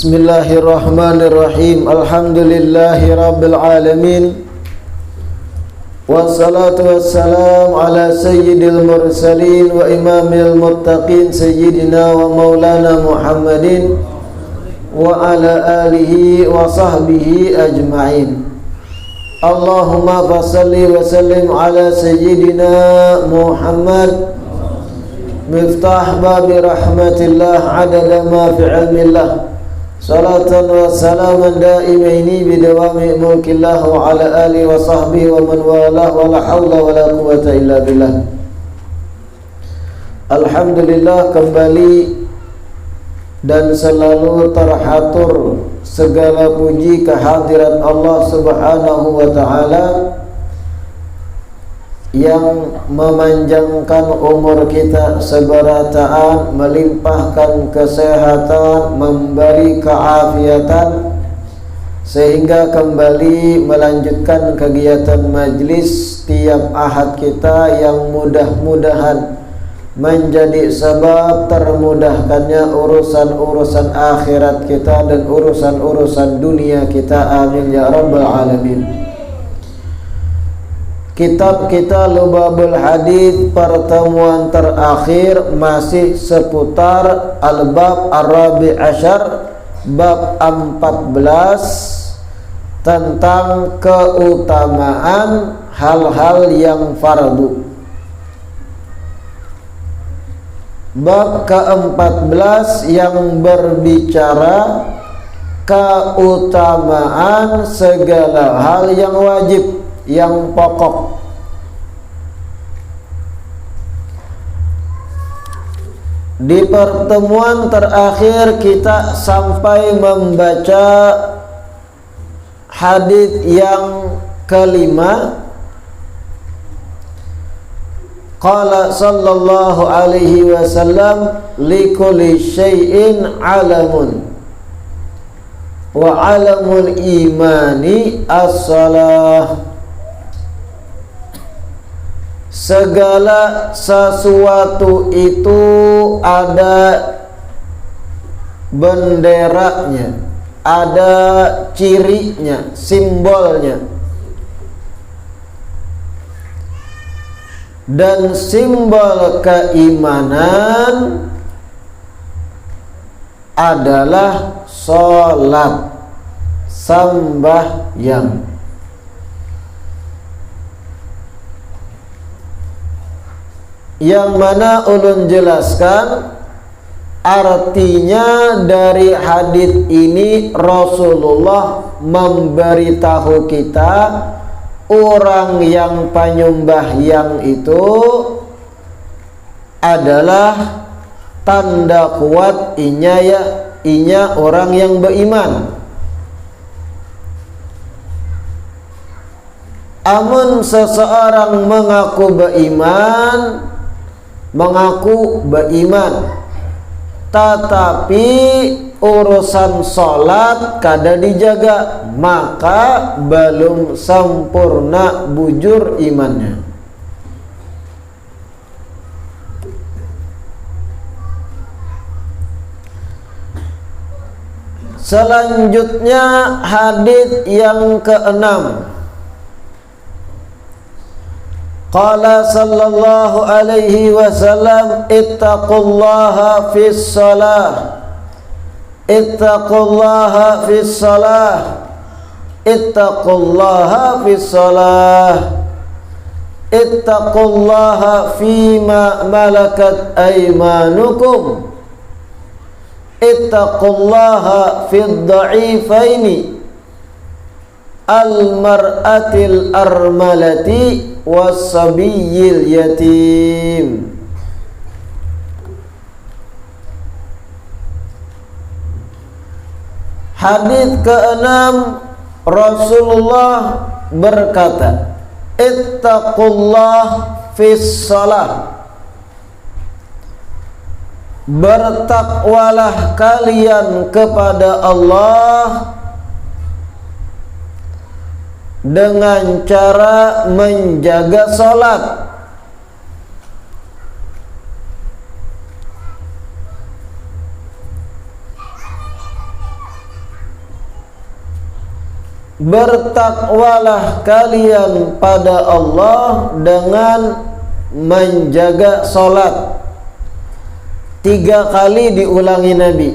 Bismillahirrahmanirrahim. Alhamdulillahi rabbil alamin. Wassalatu wassalamu ala sayyidil mursalin wa imamil muttaqin sayyidina wa maulana Muhammadin wa ala alihi wa sahbihi ajma'in. Allahumma fasalli wa sallim ala sayyidina Muhammad miftah babi rahmatillah adada ma fi ilmillah. Salatan wa salaman daimaini bidawami mulkillah wa ala alihi wa sahbihi wa man walah wa la hawla wa la quwata illa billah. Alhamdulillah, kembali dan selalu terhatur segala puji kehadirat Allah Subhanahu wa ta'ala yang memanjangkan umur kita seberataan, melimpahkan kesehatan, memberi keafiatan, sehingga kembali melanjutkan kegiatan majlis tiap ahad kita yang mudah-mudahan menjadi sebab termudahkannya urusan-urusan akhirat kita dan urusan-urusan dunia kita. Amin ya rabbal alamin. Kitab kita Lubabul Hadits pertemuan terakhir masih seputar Al-Bab Ar-Rabi' Asyar, bab 14, tentang keutamaan hal-hal yang fardu. Bab ke-14 yang berbicara keutamaan segala hal yang wajib, yang pokok. Di pertemuan terakhir kita sampai membaca hadits yang kelima. Qala sallallahu alaihi wasallam likulli syai'in alamun wa alamul imani as-salah. Segala sesuatu itu ada benderanya, ada cirinya, simbolnya. Dan simbol keimanan adalah sholat, sembahyang. Yang mana ulun jelaskan artinya dari hadits ini, Rasulullah memberitahu kita orang yang penyembah yang itu adalah tanda kuat inya orang yang beriman. Amun seseorang mengaku beriman, tetapi urusan sholat kada dijaga, maka belum sempurna bujur imannya. Selanjutnya hadits yang keenam. Qala sallallahu alaihi wasallam ittaqullaha fis salah, ittaqullaha fis salah, ittaqullaha fis salah, ittaqullaha fima malakat aymanukum, ittaqullaha fid dha'ifaini al-mar'atil armalati was-sabiyil yatim. Hadits ke-6, Rasulullah berkata, ittaqullah fis shalah, bertakwalah kalian kepada Allah dengan cara menjaga salat. bertakwalah kalian pada Allah dengan menjaga salat. 3 kali diulangi Nabi.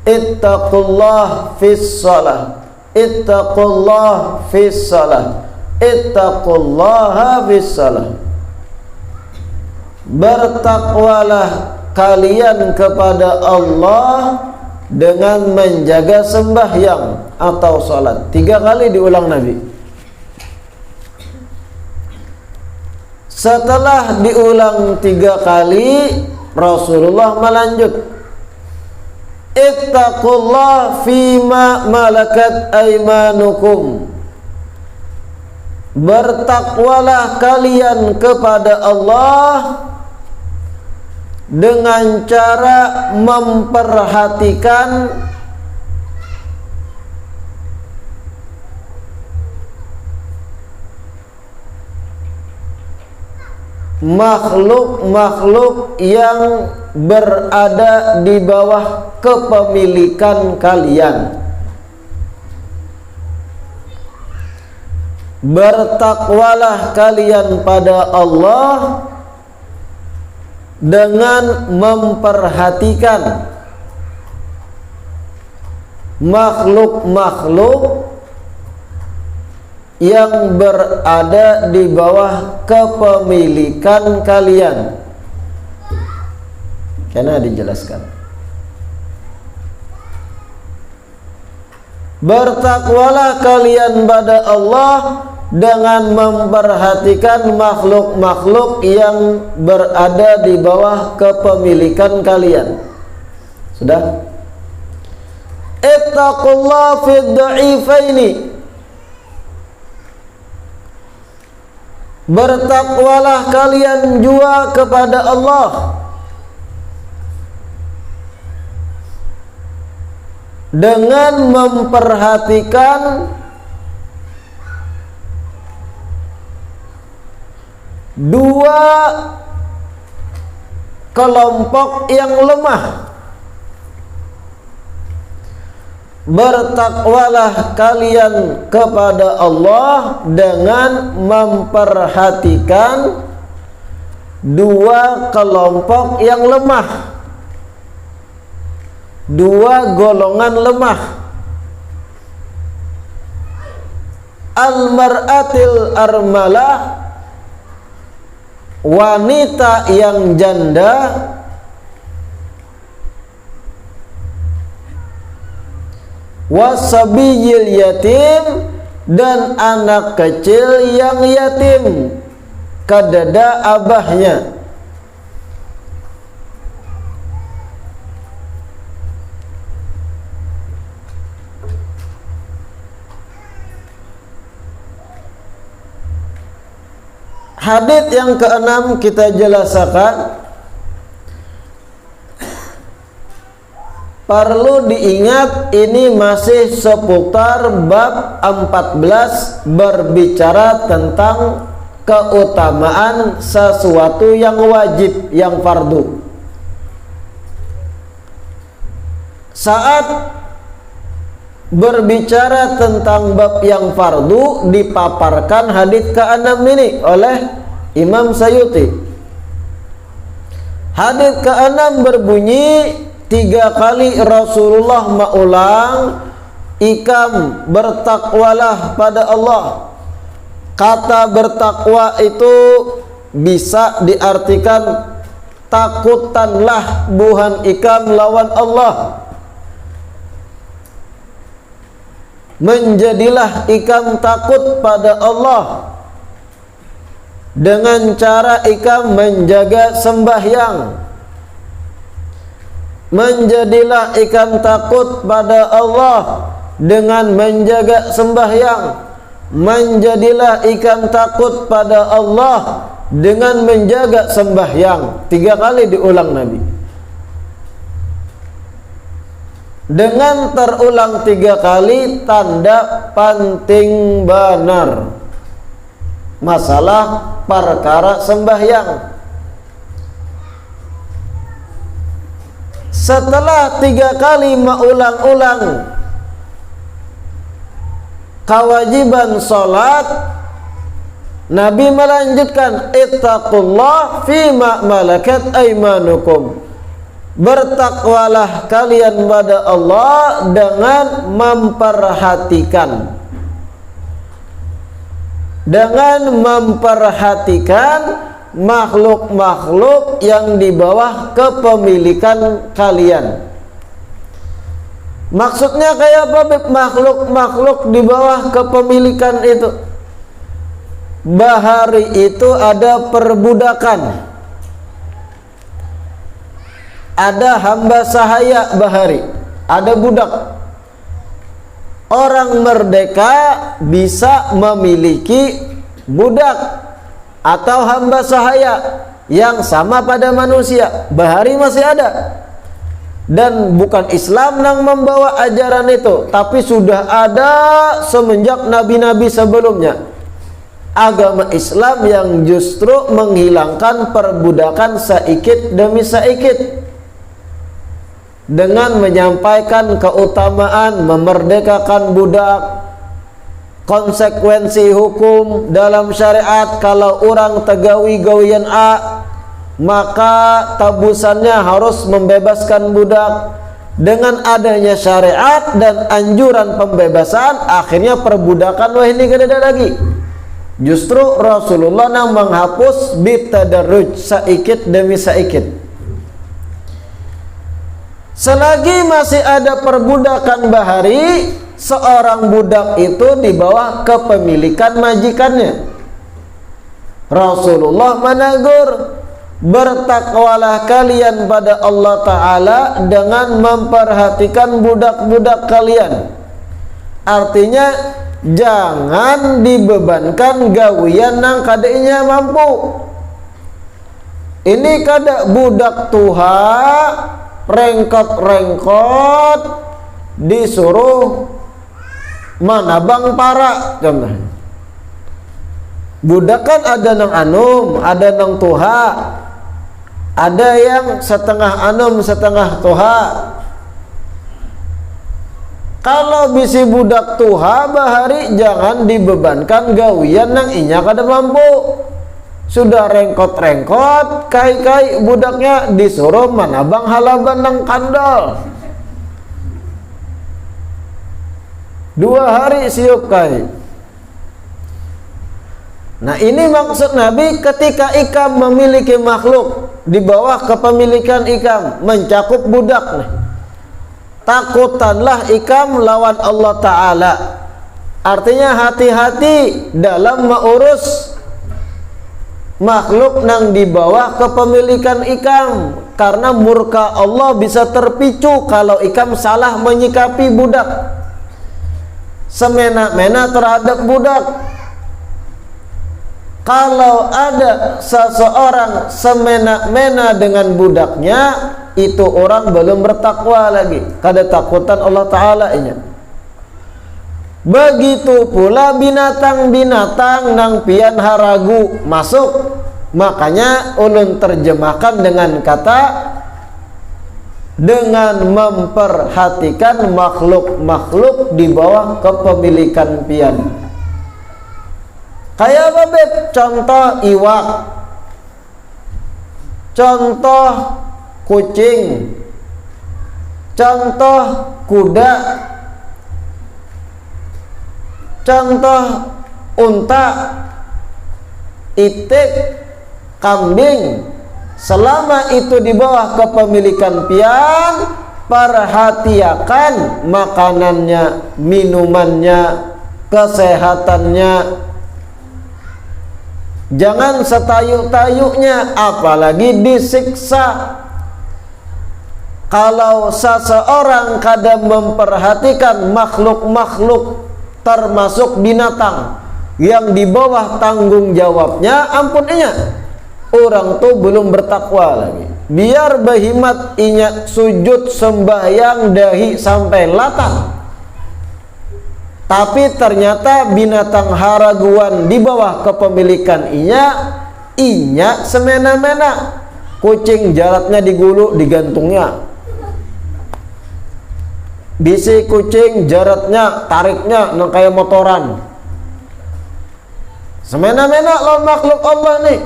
Ittaqullah fis shalah. Ittaqullah fis shalah. Ittaqullaha fis shalah. Bertakwalah kalian kepada Allah dengan menjaga sembahyang atau salat. 3 kali diulang Nabi. Setelah diulang 3 kali, Rasulullah melanjut, ittaqullah fima malakat aymanukum. Bertakwalah kalian kepada Allah dengan cara memperhatikan makhluk-makhluk yang berada di bawah kepemilikan kalian. Bertakwalah kalian pada Allah dengan memperhatikan makhluk-makhluk yang berada di bawah kepemilikan kalian. Karena dijelaskan, bertakwalah kalian pada Allah dengan memperhatikan makhluk-makhluk yang berada di bawah kepemilikan kalian. Sudah? Ittaqullah fid dha'ifaini. Bertakwalah kalian juga kepada Allah dengan memperhatikan dua kelompok yang lemah. Bertakwalah kalian kepada Allah dengan memperhatikan dua kelompok yang lemah, dua golongan lemah. Al-mar'atil armalah, wanita yang janda, wasabiyil yatim, dan anak kecil yang yatim kadada abahnya. Hadits yang keenam kita jelaskan. Perlu diingat, ini masih seputar bab 14 berbicara tentang keutamaan sesuatu yang wajib, yang fardu. Saat berbicara tentang bab yang fardu, dipaparkan hadits ke-6 ini oleh Imam Sayuti. Hadits ke-6 berbunyi, 3 kali Rasulullah mengulang, ikam bertakwalah pada Allah. Kata bertakwa itu bisa diartikan takutanlah buhan ikam lawan Allah. Menjadilah ikam takut pada Allah dengan cara ikam menjaga sembahyang. Menjadilah ikam takut pada Allah dengan menjaga sembahyang. Menjadilah ikam takut pada Allah dengan menjaga sembahyang. 3 kali diulang Nabi. Dengan terulang 3 kali, tanda penting benar masalah perkara sembahyang. Setelah 3 kali mengulang-ulang kewajiban salat, Nabi melanjutkan ittaqullah fima malakat aymanukum. Bertakwalah kalian pada Allah dengan memperhatikan makhluk-makhluk yang di bawah kepemilikan kalian. Maksudnya kayak apa, Beb? Makhluk-makhluk di bawah kepemilikan itu. Bahari itu ada perbudakan. Ada hamba sahaya bahari, ada budak. Orang merdeka bisa memiliki budak atau hamba sahaya yang sama pada manusia. Bahari masih ada. Dan bukan Islam yang membawa ajaran itu, tapi sudah ada semenjak nabi-nabi sebelumnya. Agama Islam yang justru menghilangkan perbudakan saikit demi saikit, dengan menyampaikan keutamaan memerdekakan budak, konsekuensi hukum dalam syariat. Kalau orang tegawi gawian A, maka tabusannya harus membebaskan budak. Dengan adanya syariat dan anjuran pembebasan, akhirnya perbudakan wah ini gak ada lagi. Justru Rasulullah yang menghapus bitadarruj, saikit demi saikit. Selagi masih ada perbudakan bahari, seorang budak itu di bawah kepemilikan majikannya. Rasulullah menegur, bertakwalah kalian pada Allah Ta'ala dengan memperhatikan budak-budak kalian. Artinya jangan dibebankan gawian nang kadainya mampu. Ini kada budak tuha rengkot-rengkot disuruh manabang para. Budak kan ada nang anum, ada nang tuha, ada yang setengah anum setengah tuha. Kalau bisi budak tuha bahari, jangan dibebankan gawian nang inya kada mampu. Sudah rengkot-rengkot, kai-kai budaknya disuruh manabang halaban nang kandal. 2 hari siup kai. Nah ini maksud Nabi ketika ikam memiliki makhluk di bawah kepemilikan ikam, mencakup budak nih. Takutanlah ikam lawan Allah Ta'ala. Artinya hati-hati dalam mengurus makhluk nang di bawah kepemilikan ikam, karena murka Allah bisa terpicu kalau ikam salah menyikapi budak, semena-mena terhadap budak. Kalau ada seseorang semena-mena dengan budaknya, itu orang belum bertakwa lagi, kada takutan Allah Ta'ala inya. Begitu pula binatang-binatang nang pian haragu masuk. Makanya ulun terjemahkan dengan kata dengan memperhatikan makhluk-makhluk di bawah kepemilikan pian. Kayak apa, Beb? Contoh iwak, contoh kucing, contoh kuda, contoh unta, itik, kambing. Selama itu di bawah kepemilikan pian, perhatikan makanannya, minumannya, kesehatannya. Jangan setayuk-tayuknya, apalagi disiksa. Kalau seseorang kadang memperhatikan makhluk-makhluk, termasuk binatang yang di bawah tanggung jawabnya, ampuninya, orang tuh belum bertakwa lagi. Biar behimat inya sujud sembahyang dahi sampai latah, tapi ternyata binatang haraguan di bawah kepemilikan inya semena-mena. Kucing jaratnya digulung, digantungnya. bisi kucing jaratnya tariknya nang kayak motoran. Semena-mena lawan makhluk Allah nih.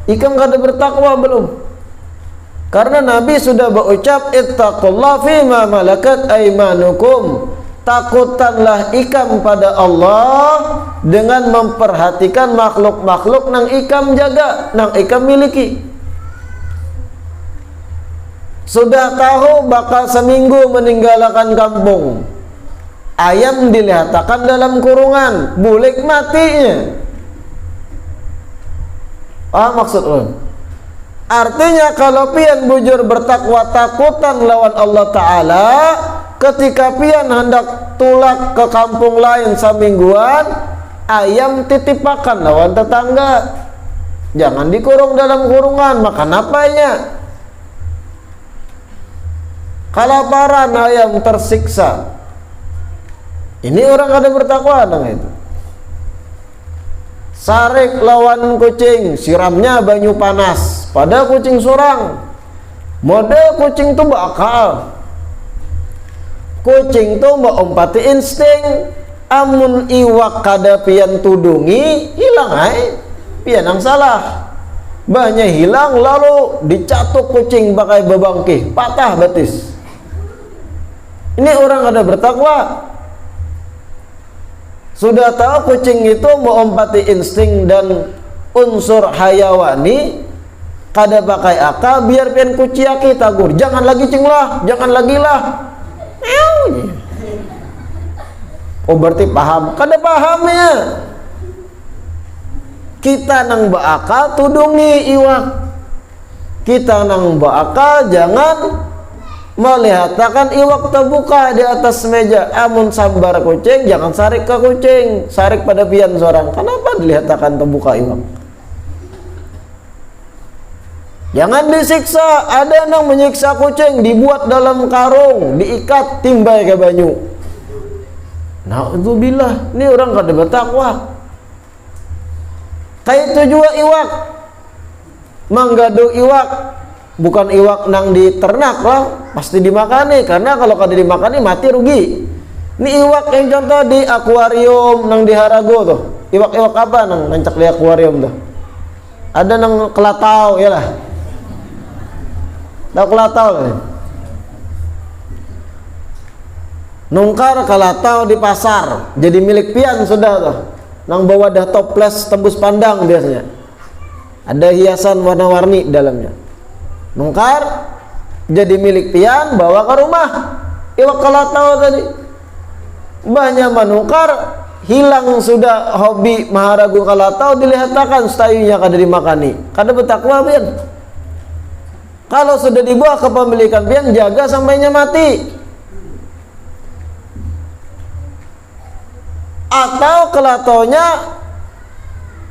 Ikam kada bertakwa belum? Karena Nabi sudah berucap ittaqullah fima malakat aymanukum. Takutanlah ikam pada Allah dengan memperhatikan makhluk-makhluk nang ikam jaga, nang ikam miliki. Sudah tahu bakal seminggu meninggalkan kampung, ayam dilihatakan dalam kurungan, bulik matinya. Maksud lo? Artinya kalau pian bujur bertakwa takutan lawan Allah Ta'ala, ketika pian hendak tulak ke kampung lain semingguan, ayam titipakan lawan tetangga. Jangan dikurung dalam kurungan, makan apanya. Kelaparan ayam tersiksa. Ini orang ada bertakwa dong itu. Sarik lawan kucing, siramnya banyu panas pada kucing sorang. Model kucing tuh bakal. Kucing tuh ompati insting. Amun iwak kada pian tudungi, hilang ay. Pian yang salah. Banyak hilang lalu dicatuk kucing pakai bebangkih, patah betis. Ini orang ada bertakwa. Sudah tahu kucing itu mengompati insting dan unsur hayawani, kada pakai akal, biar pian kuciaki tagur, jangan lagi cinglah, jangan lagi lah. Oh berarti paham? Kada pahamnya. Kita nang beakal tudungi iwak. Kita nang beakal jangan melihatkan iwak terbuka di atas meja. Amun sambar kucing, jangan sarik ke kucing, sarik pada pian seorang. Kenapa dilihatkan terbuka iwak? Jangan disiksa. Ada yang menyiksa kucing, dibuat dalam karung, diikat, timbai ke banyu. Na'udzubillah, ini orang kada bertakwa. Kayak itu juga iwak, manggadu iwak, bukan iwak nang diternak lah, pasti dimakani. Karena kalau kada dimakani mati rugi. Ini iwak yang contoh di akuarium nang di Harago tuh. Iwak-iwak apa nang nancak di akuarium tuh? Ada nang kelatau ya lah. Tahu kelatau kan? Nungkar kelatau di pasar, jadi milik pian sudah tuh. Nang bawa dah toples tembus pandang biasanya. Ada hiasan warna-warni dalamnya. Nungkar jadi milik pian, bawa ke rumah. Iwak kelatau tadi. Banyak menungkar, hilang sudah hobi maharagu kelatau, dilihatkan stayunya kada dimakani. Kada bertakwa pian. Kalau sudah dibawa ke pemilikan pian, jaga sampainya mati. Atau kelatonya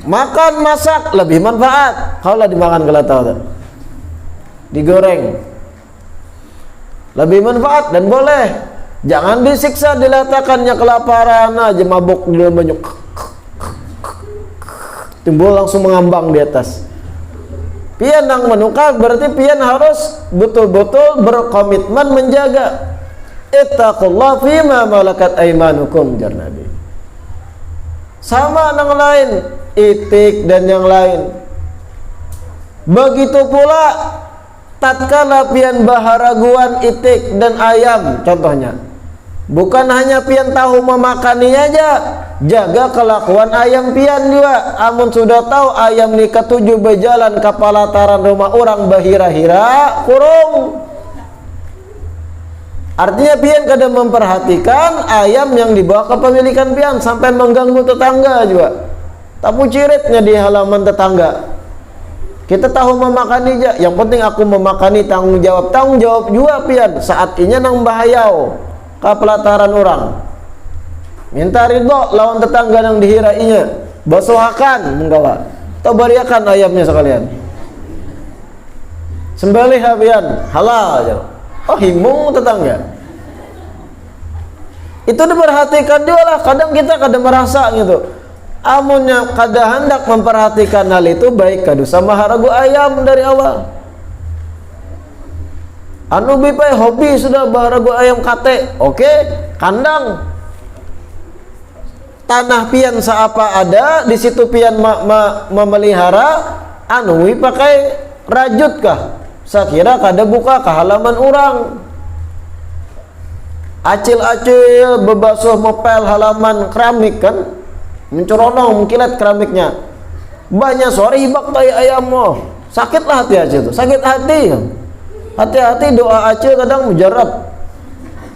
makan masak lebih manfaat. Kalau dimakan kelatau digoreng lebih manfaat dan boleh. Jangan disiksa, dilatakannya kelaparan aja mabuk di dalam banyu, timbul langsung mengambang di atas. Pian yang menukar berarti pian harus betul-betul berkomitmen menjaga. Ittaqullah fima malakat aymanukum, jar Nabi. Sama yang lain, itik dan yang lain. Begitu pula tatkala pian baharaguan itik dan ayam contohnya. Bukan hanya pian tahu memakani aja, jaga kelakuan ayam pian juga. Amun sudah tahu ayam ni ketujuh berjalan ke pelataran rumah orang bahira-hira, kurung. Artinya pian kadang memperhatikan ayam yang dibawa ke pemilikan pian sampai mengganggu tetangga juga. Tapu ciritnya di halaman tetangga. Kita tahu memakani aja, yang penting aku memakani, tanggung jawab juga pian. Saat ini nang bahayau ke pelataran orang. Minta ridho lawan tetangga yang dihirainya. Basuhakan menggawa. Atau bariakan ayamnya sekalian. Sembelih pian, halal aja. Oh himung tetangga. Itu diperhatikan juga lah. Kadang kita kadang merasa gitu. Amunnya kada hendak memperhatikan hal itu, baik kadu sama haragu ayam dari awal. anu bipai hobi sudah barago ayam kate, oke, kandang tanah pian seapa ada di situ pian memelihara, anu pakai rajut kah? Sakira kada buka ke halaman orang, acil-acil bebasuh mopel halaman keramik kan, mencoronong mengkilat keramiknya, banyak sore hibak tai ayam mo, sakitlah hati acil tuh, sakit hati, hati-hati doa acil kadang mujarab,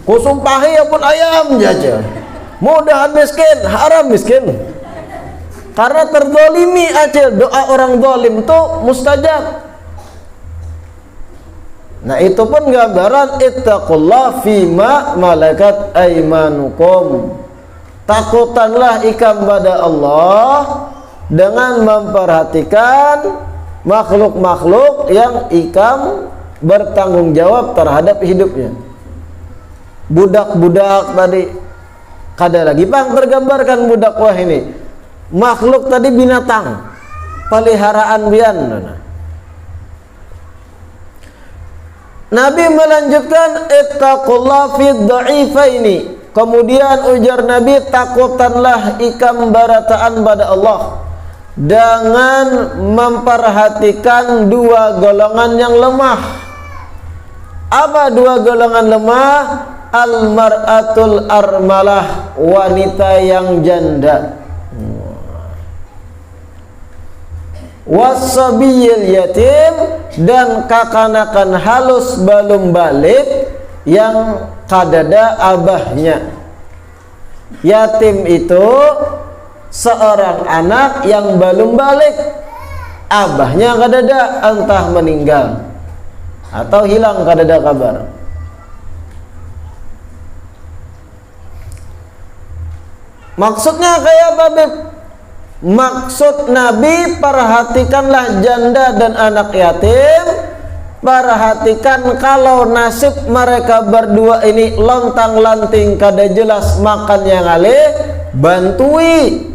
kusumpahi pun ayam jaja, mudahan miskin, haram miskin, karena terzolimi acil, doa orang zalim tuh mustajab. Nah itu pun gambaran ittaqullah fima malakat aimanukum. Takutanlah ikam pada Allah dengan memperhatikan makhluk-makhluk yang ikam bertanggung jawab terhadap hidupnya. Budak-budak tadi, kada lagi bang tergambarkan budak wah ini. Makhluk tadi binatang, peliharaan bian. Nabi melanjutkan ittaqullah fid dha'ifaini. Kemudian ujar Nabi, takutanlah ikam barataan pada Allah dengan memperhatikan dua golongan yang lemah. Apa dua golongan lemah? Al-mar'atul armalah, wanita yang janda, wasabiyil yatim, dan kakanakan halus belum balik yang kadada abahnya. Yatim itu seorang anak yang belum balik, abahnya kadada entah meninggal atau hilang kadada kabar. Maksudnya kayak apa, Beb? Maksud Nabi, perhatikanlah janda dan anak yatim. Perhatikan kalau nasib mereka berdua ini lontang-lanting kada jelas makan yang alih, bantui.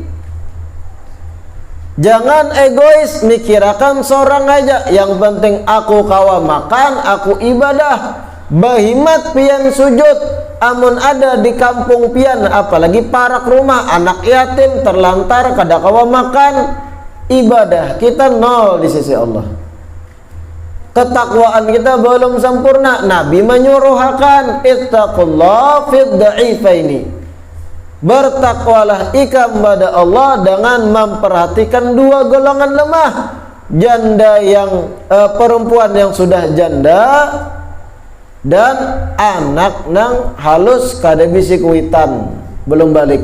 Jangan egois, mikirakan seorang aja, yang penting aku kawa makan, aku ibadah. Bahimat pian sujud, amun ada di kampung pian, apalagi parak rumah, anak yatim terlantar kada kawa makan, ibadah kita nol di sisi Allah. Ketakwaan kita belum sempurna. Nabi menyuruhkan ittaqullah fid dha'ifaini, bertakwalah ikam pada Allah dengan memperhatikan dua golongan lemah, janda yang perempuan yang sudah janda dan anak nang halus kada bisi kuitan belum balik.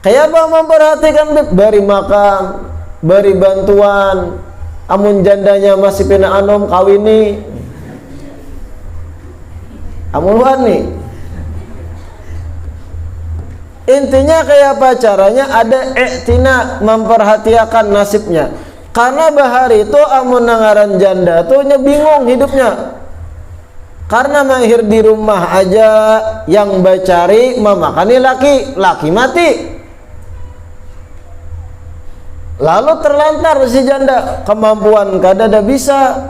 Kayak apa memperhatikan? Beri makan, beri bantuan. Amun jandanya masih pina anom kawini, amun wani. Intinya kayak apa caranya? Ada iktina, memperhatikan nasibnya. Karena bahari itu amun nangaran janda tuh bingung hidupnya. Karena mahir di rumah aja yang bacari memakani laki mati. Lalu terlantar si janda, kemampuan kadada bisa,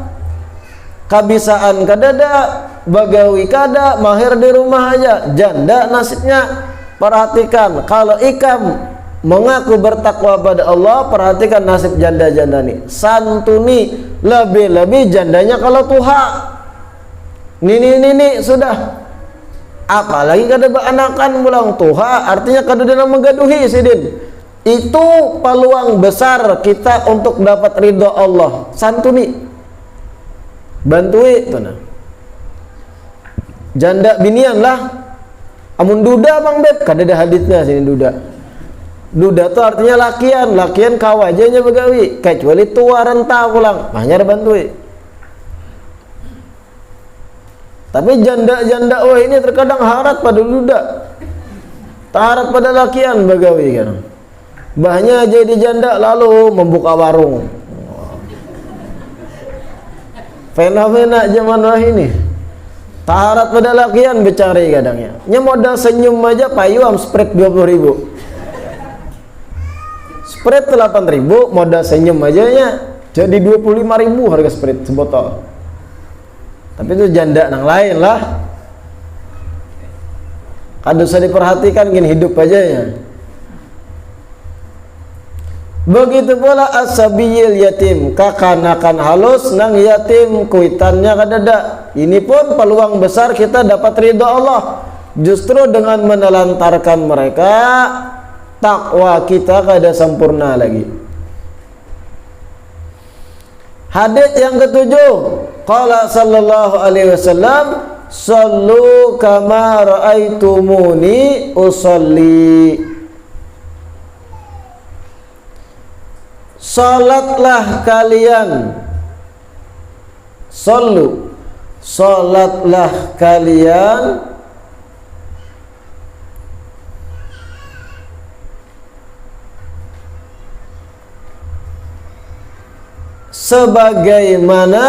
kabisaan kadada, bagawi kada, mahir di rumah aja, janda nasibnya. Perhatikan, kalau ikam mengaku bertakwa pada Allah, perhatikan nasib janda-janda nih. Santuni, lebih-lebih jandanya kalau tuha. Nini sudah. Apalagi kada beranakan bulang tuha, artinya kada dalam menggaduhi sidin. Itu peluang besar kita untuk dapat ridho Allah. Santuni, bantui tuh nah. Janda binian lah. Amun duda bang Beb, kada ada haditsnya sini duda. Duda tuh artinya lakian kawajanya begawi, kecuali tua renta pulang, banyak bantui. Tapi janda wah ini terkadang harat pada duda, tarat pada lakian begawi kan. Bahnya jadi janda lalu membuka warung. Fenomena zaman wah ini. Taharat pada lakian becari kadangnya. Nya modal senyum aja payuam spread 20.000. Spread 8.000, modal senyum aja nya jadi 25.000 harga spread sebotol. Tapi itu janda nang lain lah. Kada usah diperhatikan, gini hidup aja ya. Begitu pula as-sabiyil yatim, kakanakan halus nang yatim, kuitannya kadada. Ini pun peluang besar kita dapat ridha Allah. Justru dengan menelantarkan mereka, takwa kita kada sempurna lagi. Hadits yang ketujuh, qala sallallahu alaihi wasallam, sallu kama raaitumuni usolli. Salatlah kalian, sallu, salatlah kalian sebagaimana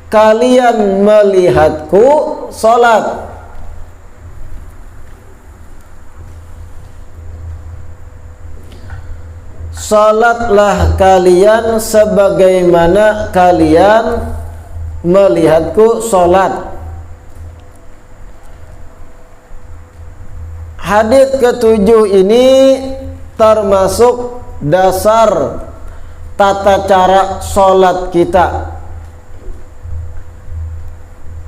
kalian melihatku salat. Salatlah kalian sebagaimana kalian melihatku salat. Hadits ketujuh ini termasuk dasar tata cara salat kita.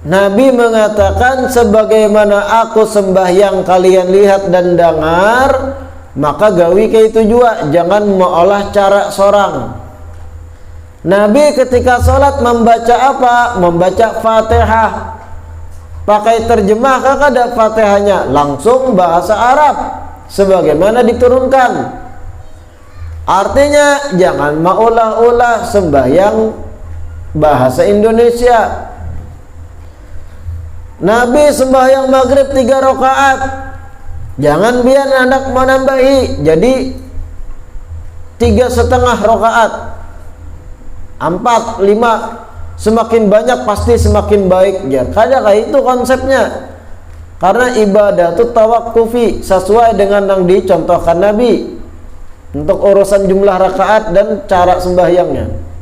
Nabi mengatakan, sebagaimana aku sembahyang kalian lihat dan dengar, maka gawi kayak itu juga, jangan mengolah cara sorang. Nabi ketika sholat membaca apa? Membaca Fatihah. Pakai terjemah kakak ada Fatihahnya, langsung bahasa Arab sebagaimana diturunkan. Artinya jangan maulah-ulah sembahyang bahasa Indonesia. Nabi sembahyang maghrib 3 rakaat, jangan biar anak menambahi jadi 3,5 rakaat, 4, 5, semakin banyak pasti semakin baik. Ya, kayak itu konsepnya. Karena ibadah itu tawakkufi, sesuai dengan yang dicontohkan Nabi untuk urusan jumlah rakaat dan cara sembahyangnya.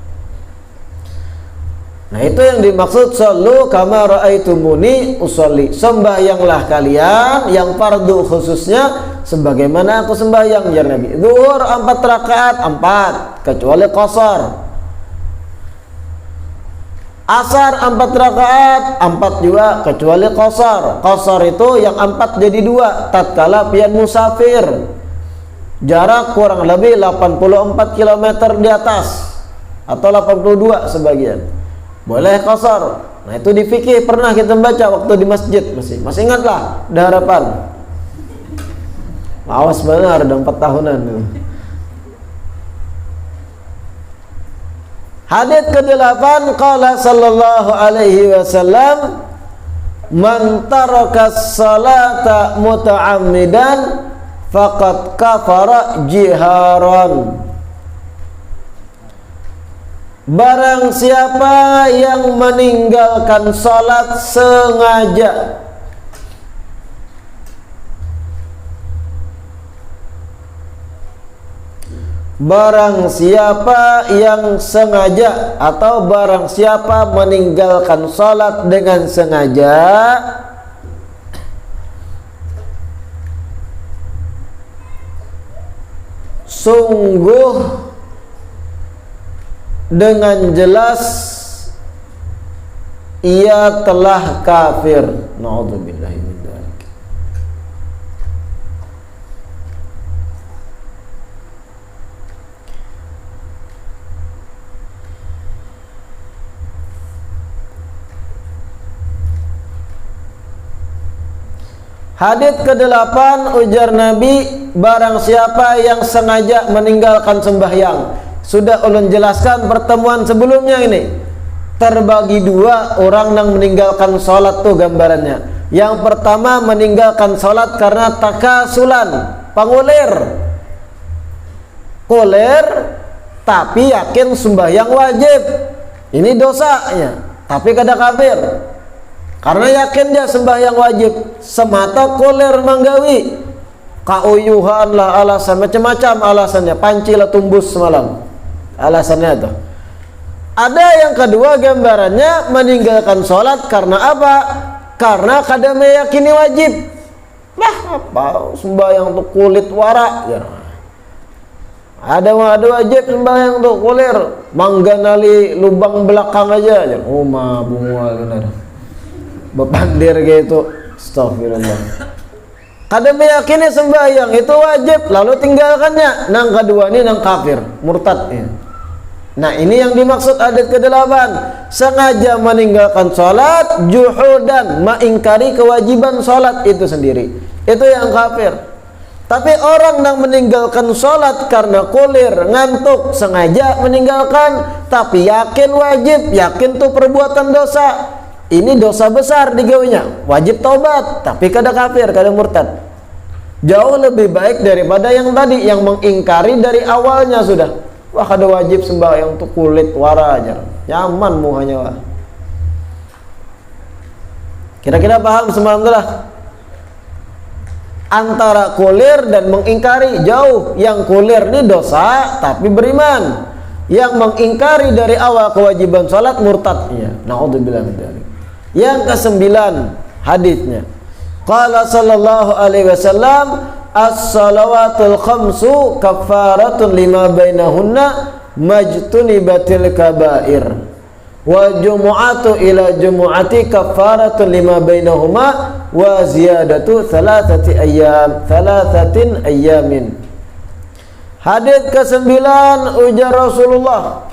Nah, itu yang dimaksud sallu kama raaitumuni usolli. Sembahyanglah kalian yang fardu khususnya sebagaimana aku sembahyang, ya Nabi. Zuhur 4 rakaat 4 kecuali qasar. Asar 4 rakaat 4 juga kecuali qasar. Qasar itu yang 4 jadi 2 tatkala pian musafir. Jarak kurang lebih 84 km di atas atau 82 sebagian. Boleh qasar. Nah, itu di fikih pernah kita baca waktu di masjid, masih ingatlah, ada harapan. Awas benar, udah 4 tahunan. Hadits ke-8, qala sallallahu alaihi wasallam, man taraka salata muta'ammidan faqad kafara jiharan. Barang siapa yang meninggalkan salat sengaja, barang siapa yang sengaja atau barang siapa meninggalkan salat dengan sengaja, sungguh dengan jelas ia telah kafir. Na'udzubillahi min dzalik. Hadits ke-8, ujar Nabi, barang siapa yang sengaja meninggalkan sembahyang. Sudah ulun jelaskan pertemuan sebelumnya ini. Terbagi 2 orang yang meninggalkan sholat tuh gambarannya. Yang pertama meninggalkan sholat karena takasulan, pangulir. Kulir tapi yakin sembahyang wajib. Ini dosanya, tapi kada kafir. Karena yakin dia sembahyang wajib, semata kulir manggawi. Kauyuhan lah alasan, macam-macam alasannya. Panci lah tumbus semalam, alasannya tuh. Ada yang kedua gambarannya meninggalkan sholat karena apa? Karena kada meyakini wajib. Nah, apa sembahyang tuh kulit wara ya. Ada wajib sembahyang tuh kulir mangganali lubang belakang aja ya. Oh ma bungual benar. Bepandir gitu. Astagfirullah. Kada meyakini sembahyang itu wajib lalu tinggalkannya. Nang kedua ini nang kafir, murtad ya. Nah ini yang dimaksud hadis ke-8, sengaja meninggalkan sholat, juhudan, mengingkari kewajiban sholat itu sendiri, itu yang kafir. Tapi orang yang meninggalkan sholat karena kulir, ngantuk, sengaja meninggalkan, tapi yakin wajib, yakin tuh perbuatan dosa, ini dosa besar digawinya, wajib taubat, tapi kada kafir, kada murtad. Jauh lebih baik daripada yang tadi, yang mengingkari dari awalnya sudah. Wah kada wajib sembahyang tuh kulit wara aja, nyaman muhanya wah. Kira-kira paham semalam tu lah. Antara kulir dan mengingkari jauh. Yang kulir ini dosa tapi beriman. Yang mengingkari dari awal kewajiban salat murtad. Ya, naudzubillah min dzalik. Yang ke-9 hadisnya. Qala sallallahu alaihi wasallam, as-salawatul khamsu kaffaratun lima bainahunna majtunibatil kabair wa jumu'atu ila jumu'ati kaffaratun lima bainahuma wa ziyadatu thalathatin ayyamin. Hadis ke-9 ujar Rasulullah,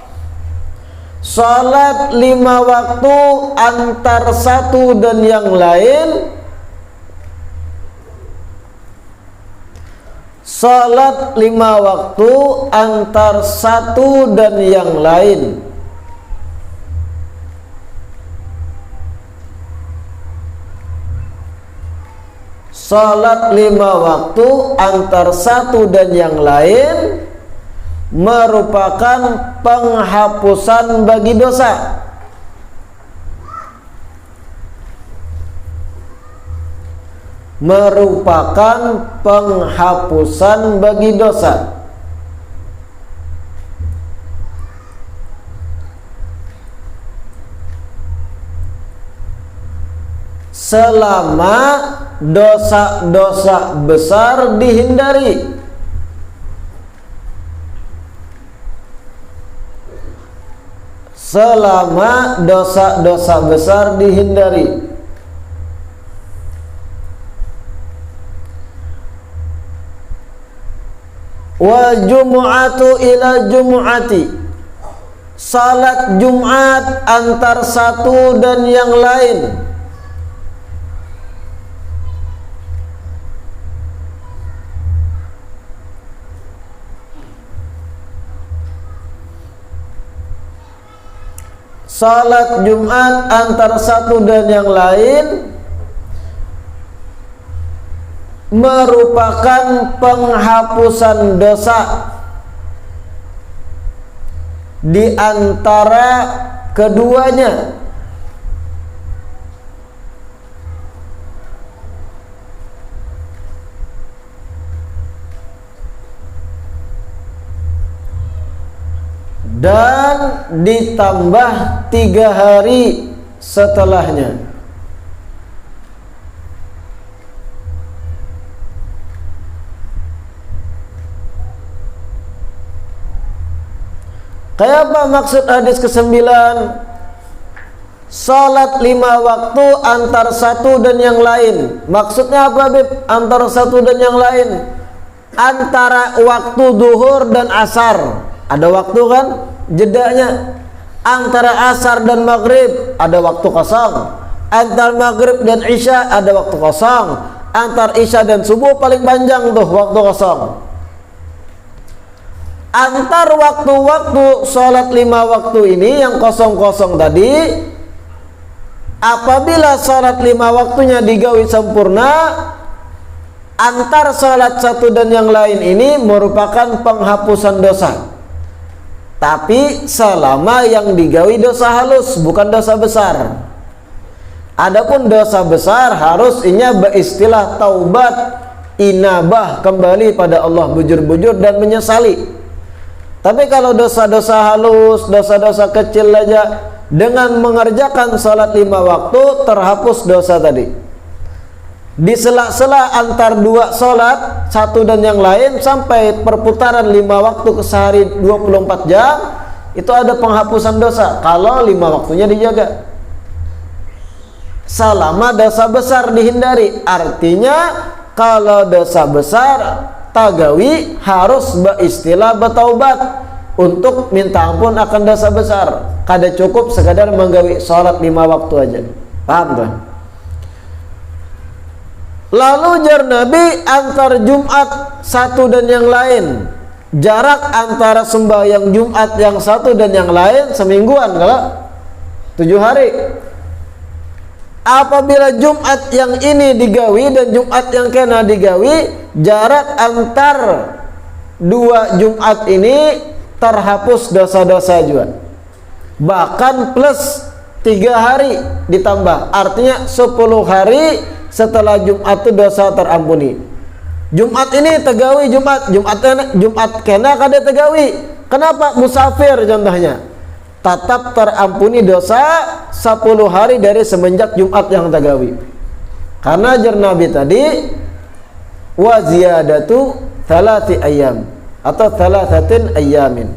salat 5 waktu antar satu dan yang lain, salat 5 waktu antar satu dan yang lain, salat 5 waktu antar satu dan yang lain merupakan penghapusan bagi dosa. Merupakan penghapusan bagi dosa. Selama dosa-dosa besar dihindari. Selama dosa-dosa besar dihindari. Wa jumu'atu ila jumu'ati, salat Jumat antar satu dan yang lain, salat Jumat antar satu dan yang lain merupakan penghapusan dosa di antara keduanya. Dan ditambah 3 hari setelahnya. Kayak apa maksud hadis ke-9? Salat 5 waktu antar satu dan yang lain. Maksudnya apa, Bib? Antara satu dan yang lain. Antara waktu duhur dan asar. Ada waktu kan? Jedanya. Antara asar dan maghrib ada waktu kosong. Antara maghrib dan isya ada waktu kosong. Antara isya dan subuh paling panjang tuh waktu kosong. Antar waktu-waktu sholat 5 waktu ini yang kosong-kosong tadi, apabila sholat 5 waktunya digawi sempurna, antar sholat satu dan yang lain ini merupakan penghapusan dosa. Tapi selama yang digawi dosa halus, bukan dosa besar. Adapun dosa besar harus inya beristilah taubat, inabah, kembali pada Allah bujur-bujur dan menyesali. Tapi kalau dosa-dosa halus, dosa-dosa kecil aja, dengan mengerjakan salat 5 waktu terhapus dosa tadi. Di sela-sela antar 2 salat, satu dan yang lain, sampai perputaran 5 waktu ke sehari 24 jam, itu ada penghapusan dosa kalau 5 waktunya dijaga. Selama dosa besar dihindari, artinya kalau dosa besar tagawi harus beristilah bertaubat untuk minta ampun akan dosa besar. Kada cukup sekadar menggawi salat 5 waktu aja. Paham kan? Lalu jar Nabi antar Jumat satu dan yang lain, jarak antara sembahyang Jumat yang satu dan yang lain semingguan, kalau 7 hari. Apabila Jumat yang ini digawi dan Jumat yang kena digawi, jarak antar 2 Jumat ini terhapus dosa-dosa juga. Bahkan plus 3 hari ditambah. Artinya 10 hari setelah Jumat itu dosa terampuni. Jumat ini tegawi Jumat kena kada tegawi. Kenapa? Musafir contohnya. Tetap terampuni dosa 10 hari dari semenjak Jumat yang tagawi. Karena ajar Nabi tadi wa ziyadatu 3 ayyam atau 3 ayyamin.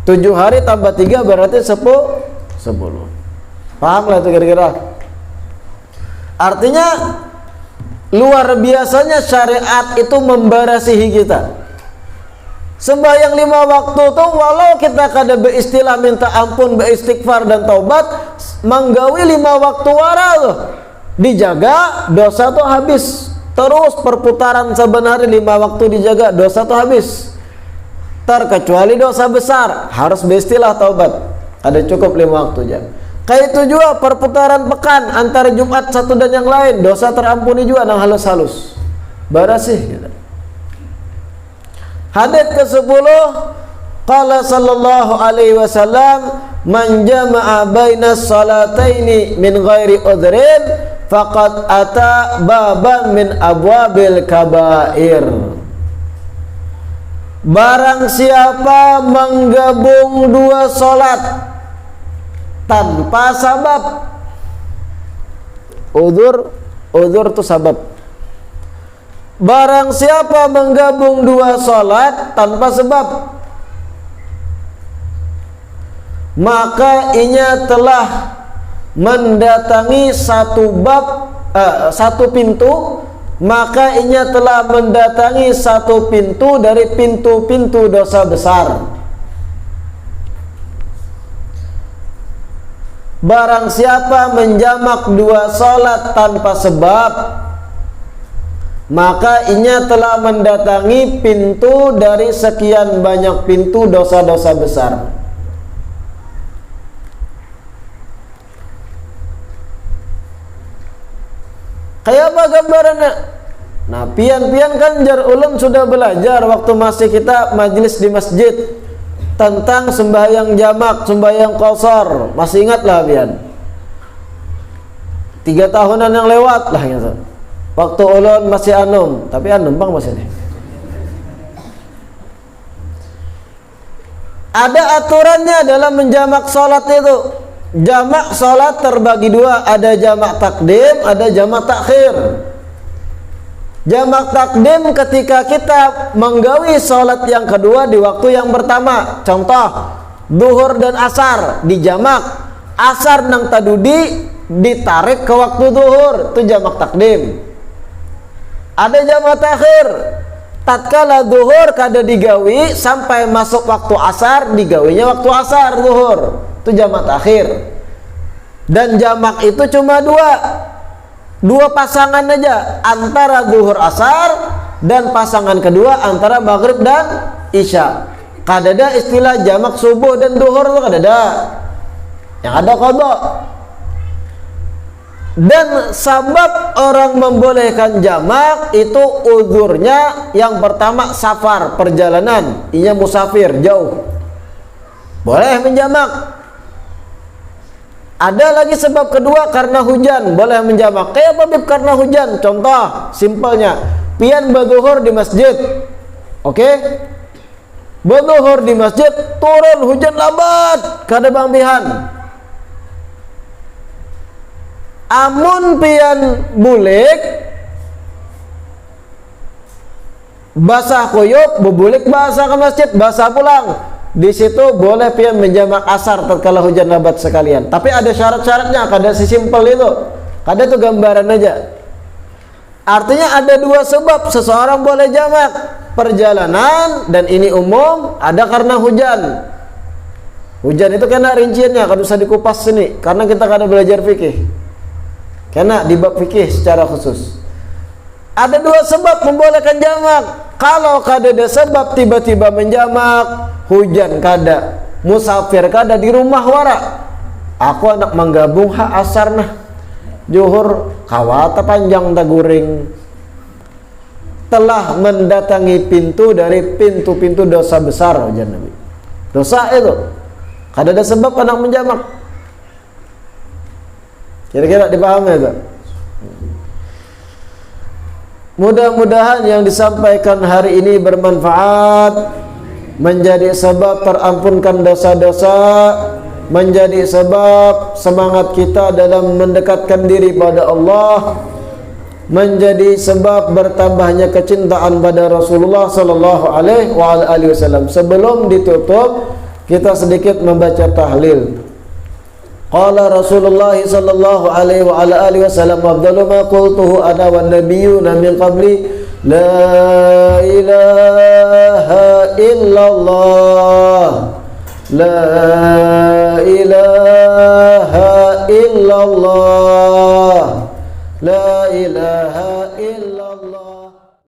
7 hari tambah 3 berarti 10. Paham lah itu kira-kira. Artinya luar biasanya syariat itu membarasihi kita. Sembahyang 5 waktu tuh walau kita kada beristilah minta ampun, beristighfar dan taubat, menggawi 5 waktu wara tuh dijaga, dosa tuh habis. Terus perputaran sebenarnya 5 waktu dijaga, dosa tuh habis. Terkecuali dosa besar, harus beristilah taubat. Ada cukup 5 waktu aja. Kayak itu juga perputaran pekan antara Jumat satu dan yang lain, dosa terampuni juga nang halus-halus. Barasih gitu. Hadits ke-10, qala sallallahu alaihi wasallam, man jama'a bainas salataini min ghairi udhrin faqad ata baban min abwabil kabair. Barang siapa menggabung 2 salat tanpa sabab, udzur itu sabab. Barang siapa menggabung 2 salat tanpa sebab, maka inya telah mendatangi satu pintu, maka inya telah mendatangi satu pintu dari pintu-pintu dosa besar. Barang siapa menjamak 2 salat tanpa sebab, maka inya telah mendatangi pintu dari sekian banyak pintu dosa-dosa besar. Kayak apa gambarannya? Nah, pian-pian kan jar ulun sudah belajar waktu masih kita majelis di masjid tentang sembahyang jamak, sembahyang qasar. Masih ingat lah pian? 3 tahunan yang lewat lah gitu. Waktu ulun masih anum, tapi anum bang masih nih. Ada aturannya dalam menjamak salat itu. Jamak salat terbagi 2, ada jamak takdim, ada jamak takhir. Jamak takdim ketika kita menggawi salat yang kedua di waktu yang pertama. Contoh, duhur dan asar dijamak. Asar nang tadudi ditarik ke waktu duhur, itu jamak takdim. Ada jamak takhir, tatkala duhur kada digawi sampai masuk waktu asar, digawinya waktu asar duhur, itu jamak takhir. Dan jamak itu cuma 2 pasangan aja, antara duhur asar, dan pasangan kedua antara maghrib dan isya. Kada ada istilah jamak subuh dan duhur, itu kada ada. Yang ada qadha. Dan sabab orang membolehkan jamak itu uzurnya yang pertama safar, perjalanan, ia musafir jauh, boleh menjamak. Ada lagi sebab kedua karena hujan, boleh menjamak. Kayak apa karena hujan? Contoh simpelnya, pian baduhur di masjid, oke? Berduhur di masjid, turun hujan lebat kada bangbihan. Amun pian bulik basah kuyup, bebulik basah ke masjid, basah pulang. Di situ boleh pian menjamak asar tatkala hujan lebat sekalian. Tapi ada syarat-syaratnya, kada sesimpel itu. Kada itu gambaran aja. Artinya ada dua sebab seseorang boleh jamak, perjalanan dan ini umum, ada karena hujan. Hujan itu kena rinciannya, kada usah dikupas sini karena kita kada belajar fikih. Kena di bab fikih secara khusus. Ada dua sebab membolehkan jamak. Kalau kada ada sebab tiba-tiba menjamak, hujan kada, musafir kada, di rumah wara. Aku anak menggabung hak asar nah. Juhur kawata panjang taguring. Telah mendatangi pintu dari pintu-pintu dosa besar, ujar Nabi. Dosa itu. Kada ada sebab anak menjamak. Kira-kira dipahami itu? Mudah-mudahan yang disampaikan hari ini bermanfaat, menjadi sebab terampunkan dosa-dosa, menjadi sebab semangat kita dalam mendekatkan diri pada Allah, menjadi sebab bertambahnya kecintaan pada Rasulullah sallallahu alaihi wasallam. Sebelum ditutup, kita sedikit membaca tahlil. Qala Rasulullah sallallahu alaihi wasallam, afdalu ma qultuhu ana wan nabiyyuna min qabli, la ilaha illallah, la ilaha illallah, la ilaha illallah.